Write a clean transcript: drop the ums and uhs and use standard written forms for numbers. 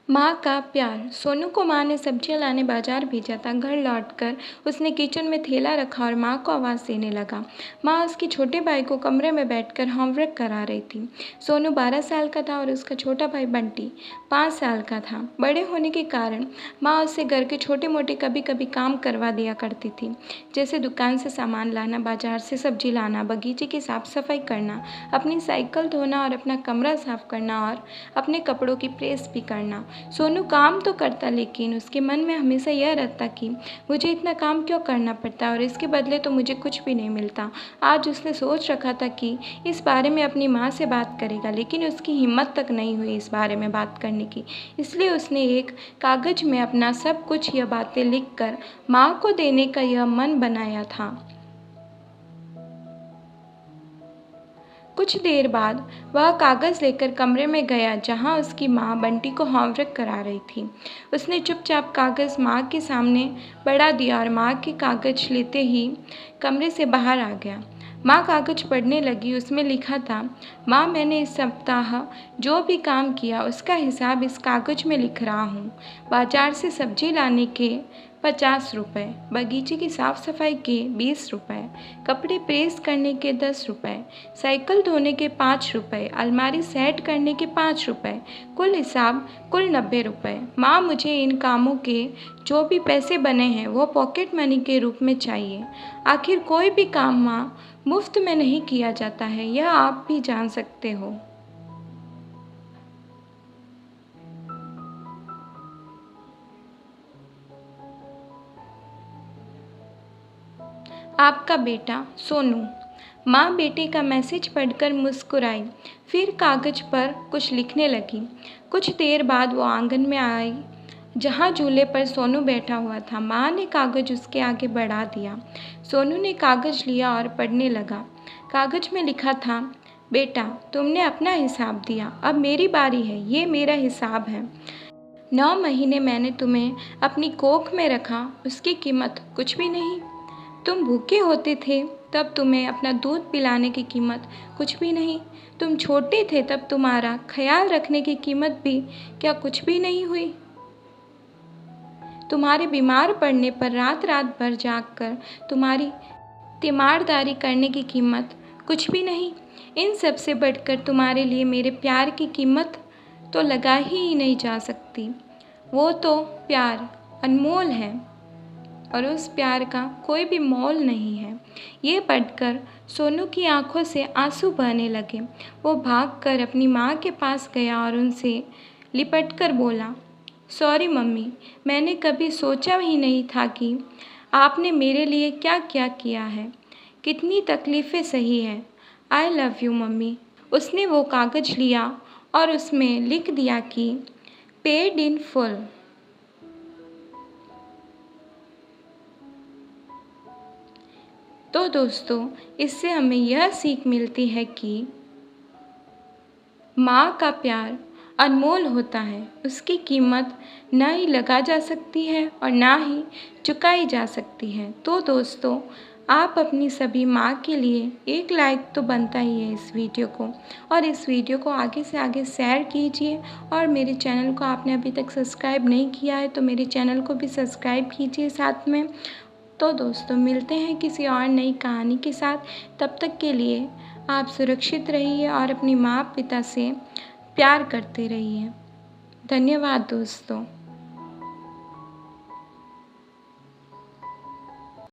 माँ का प्यार। सोनू को माँ ने सब्जियां लाने बाजार भेजा था। घर लौटकर उसने किचन में थैला रखा और माँ को आवाज़ देने लगा। माँ उसके छोटे भाई को कमरे में बैठकर होमवर्क करा रही थी। सोनू 12 साल का था और उसका छोटा भाई बंटी 5 साल का था। बड़े होने के कारण माँ उससे घर के छोटे मोटे कभी कभी काम करवा दिया करती थी, जैसे दुकान से सामान लाना, बाजार से सब्जी लाना, बगीचे की साफ सफाई करना, अपनी साइकिल धोना और अपना कमरा साफ करना और अपने कपड़ों की प्रेस भी करना। सोनू काम तो करता, लेकिन उसके मन में हमेशा यह रहता कि मुझे इतना काम क्यों करना पड़ता और इसके बदले तो मुझे कुछ भी नहीं मिलता। आज उसने सोच रखा था कि इस बारे में अपनी माँ से बात करेगा, लेकिन उसकी हिम्मत तक नहीं हुई इस बारे में बात करने की। इसलिए उसने एक कागज़ में अपना सब कुछ, यह बातें लिखकर माँ को देने का यह मन बनाया था। कुछ देर बाद वह कागज़ लेकर कमरे में गया जहां उसकी माँ बंटी को होमवर्क करा रही थी। उसने चुपचाप कागज़ माँ के सामने बढ़ा दिया और माँ के कागज़ लेते ही कमरे से बाहर आ गया। माँ कागज़ पढ़ने लगी। उसमें लिखा था, माँ, मैंने इस सप्ताह जो भी काम किया उसका हिसाब इस कागज़ में लिख रहा हूँ। बाजार से सब्जी लाने के 50 रुपये, बगीचे की साफ़ सफाई के 20 रुपये, कपड़े प्रेस करने के 10 रुपये, साइकिल धोने के 5 रुपये, अलमारी सेट करने के 5 रुपये, कुल हिसाब कुल 90 रुपये। माँ, मुझे इन कामों के जो भी पैसे बने हैं वो पॉकेट मनी के रूप में चाहिए। आखिर कोई भी काम माँ मुफ्त में नहीं किया जाता है, यह आप भी जान सकते हो। आपका बेटा सोनू। माँ बेटे का मैसेज पढ़कर मुस्कुराई, फिर कागज़ पर कुछ लिखने लगी। कुछ देर बाद वो आंगन में आई जहाँ झूले पर सोनू बैठा हुआ था। माँ ने कागज़ उसके आगे बढ़ा दिया। सोनू ने कागज़ लिया और पढ़ने लगा। कागज़ में लिखा था, बेटा, तुमने अपना हिसाब दिया, अब मेरी बारी है, ये मेरा हिसाब है। 9 महीने मैंने तुम्हें अपनी कोख में रखा, उसकी कीमत कुछ भी नहीं। तुम भूखे होते थे तब तुम्हें अपना दूध पिलाने की कीमत कुछ भी नहीं। तुम छोटे थे तब तुम्हारा ख्याल रखने की कीमत भी क्या कुछ भी नहीं हुई। तुम्हारे बीमार पड़ने पर रात रात भर जागकर तुम्हारी तीमारदारी करने की कीमत कुछ भी नहीं। इन सब से बढ़कर तुम्हारे लिए मेरे प्यार की कीमत तो लगा ही नहीं जा सकती। वो तो प्यार अनमोल है और उस प्यार का कोई भी मोल नहीं है। ये पढ़कर सोनू की आंखों से आंसू बहने लगे। वो भागकर अपनी माँ के पास गया और उनसे लिपटकर बोला, सॉरी मम्मी, मैंने कभी सोचा ही नहीं था कि आपने मेरे लिए क्या क्या किया है, कितनी तकलीफ़ें सही हैं। I love you mummy. उसने वो कागज़ लिया और उसमें लिख दिया कि पेड इन फुल। तो दोस्तों, इससे हमें यह सीख मिलती है कि माँ का प्यार अनमोल होता है। उसकी कीमत ना ही लगा जा सकती है और ना ही चुकाई जा सकती है। तो दोस्तों, आप अपनी सभी माँ के लिए एक लाइक तो बनता ही है इस वीडियो को, और इस वीडियो को आगे से आगे शेयर कीजिए। और मेरे चैनल को आपने अभी तक सब्सक्राइब नहीं किया है तो मेरे चैनल को भी सब्सक्राइब कीजिए साथ में। तो दोस्तों, मिलते हैं किसी और नई कहानी के साथ। तब तक के लिए आप सुरक्षित रहिए और अपनी माँ पिता से प्यार करते रहिए। धन्यवाद दोस्तों।